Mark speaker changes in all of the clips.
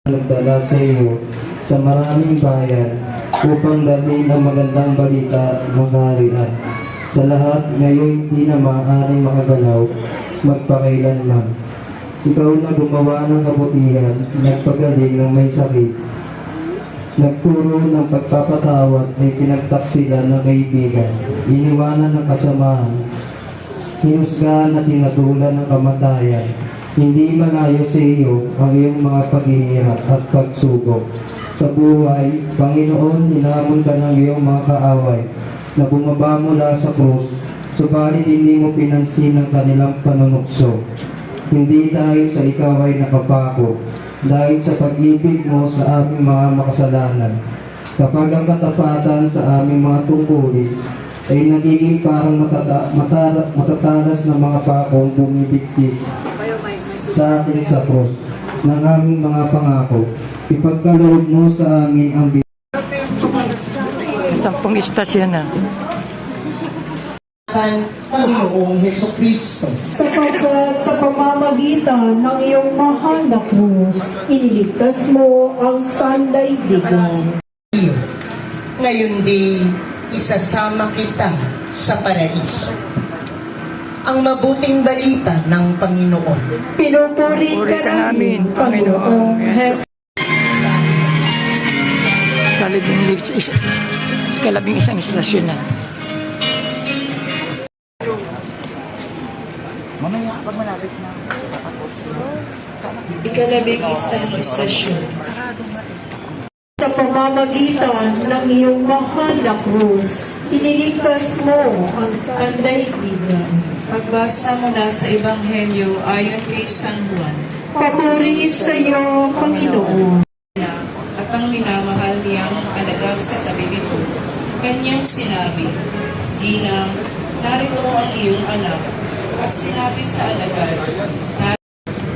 Speaker 1: Nagdala sa iyo sa maraming bayan upang dalhin ang magandang balita ng kaharian. Sa lahat ngayon hindi na maaaring makagalaw magpakailanman. Ikaw na gumawa ng kabutihan, nagpagaling ng may sakit, nagturo ng pagpapatawad ay pinagtaksilan ng kaibigan, iniwanan ng kasamahan, hinusgahan at tinatulan ng kamatayan. Hindi malayo sa iyo ang iyong mga paghihirap at pagsubok. Sa buhay, Panginoon, hinamon ka ng iyong mga kaaway na bumaba mula sa krus, subalit hindi mo pinansin ang kanilang panunukso. Hindi dahil sa ikaw ay nakapako, dahil sa pag-ibig mo sa aming mga makasalanan. Kapag ang katapatan sa aming mga tungkulin ay nagiging parang matatalas na mga pakong bumibigtis sa atin sa krus ng aming mga pangako, ipagkaloob mo sa amin ang
Speaker 2: 10 istasyon na.
Speaker 3: Panginoong Hesukristo.
Speaker 4: Sapagkat sa pamamagitan ng iyong mahal na krus, iniligtas mo ang sandaigdigan.
Speaker 3: Ngayon di isasama kita sa paraiso. Ang mabuting balita ng Panginoon.
Speaker 4: Pinupuri ka namin, Panginoong Hesus.
Speaker 2: Kalabing isang istasyon na.
Speaker 4: Ikalabing isang istasyon. Sa pamamagitan ng iyong mahal na krus, iniligtas mo ang sandaigdigan.
Speaker 5: Pagbasa mula sa Ebanghelyo ayon kay San Juan.
Speaker 4: Papuri sa iyo, Panginoon.
Speaker 5: At ang minamahal niyang alagad sa tabi nito, kanyang sinabi, Ginang, narito ang iyong anak. At sinabi sa alagad,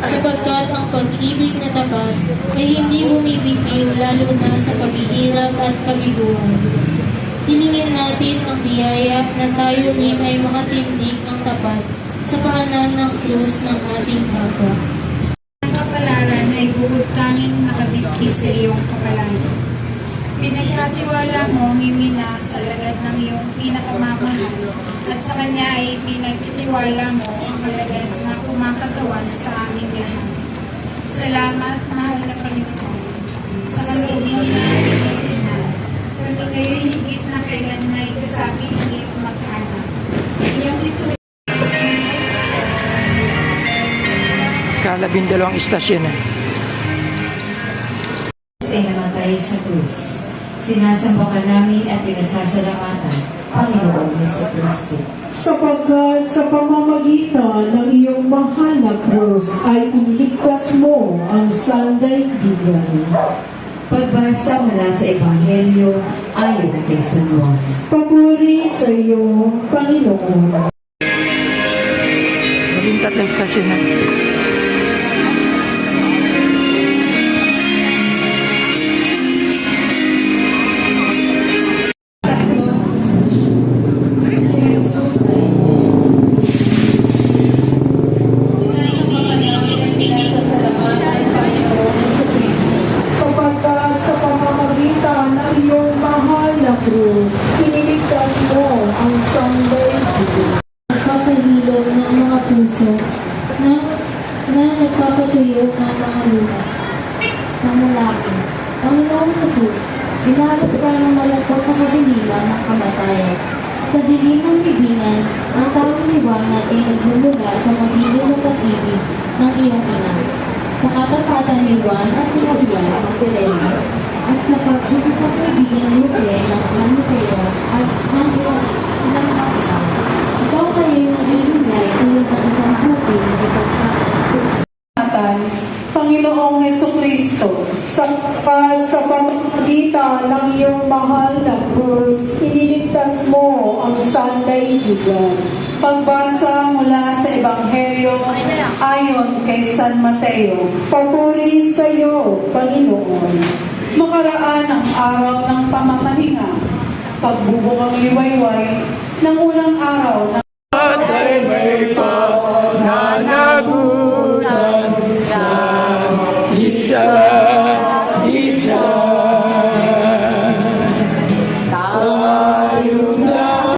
Speaker 6: sapagkat ang pag-ibig na tapat ay hindi bumibitiw lalo na sa paghihirap at kabiguan. Hilingin natin ang biyaya na tayo rin ay makatindig ng tapat sa paanan ng krus ng ating kapwa.
Speaker 7: Ang kapalaran ay bukod tanging nakabitki sa iyong kapalaran. Pinagkatiwala mo ang imina sa alagad ng iyong pinakamamahal at sa kanya ay pinagkatiwala mo ang alagad na kumakatawan sa aming lahat. Salamat, mahal na Panginoon, sa kaloob mo na aming ina. Kami ngayon higit na kailan may kasabi ng iyong mag-anak. Iyong ito
Speaker 2: Kalabing 2 istasyon na.
Speaker 8: Ay namatay sa krus. Sinasamba ka namin at pinasasalamatan, Panginoong Jesucristo.
Speaker 4: Sapagkat sa pamamagitan ng iyong mahal na krus ay iniligtas mo ang sandaigdigan.
Speaker 8: Pagbasa mula sa Ebanghelyo ayon kay San Juan.
Speaker 4: Papuri sa iyo, Panginoon.
Speaker 2: 13 istasyon na.
Speaker 4: Sapagkat sa pamamagitan ng iyong mahal na krus, iniligtas mo ang sandaigdigan.
Speaker 6: Nagpapahilog ng mga puso na nagpapatuyog ng mga lupa ng lalaki. Panginoong Jesus, inabot ka ng malungkot na kadiliman ng kamatayan. Sa dilim ng libingan, ang taong liwanag ay nagmumula sa magiging na pag-ibig ng iyong ina. Sa katapatan ni Juan at ni Maria Magdalena, at sa pag-ibig ng kaibigan ni Jose ng Mateo at ng ilang mga tao. Ikaw kayo'y naglilingay tulad ng isang puting na
Speaker 4: Panginoong Hesukristo, sa pamamagitan ng iyong mahal na krus, iniligtas mo ang sandaigdigan. Pagbasa mula sa Ebanghelyo ayon kay San Mateo. Papuri sa iyo, Panginoon. Makaraan ang araw ng pamamahinga, pagbubong ang liwayway ng unang araw ng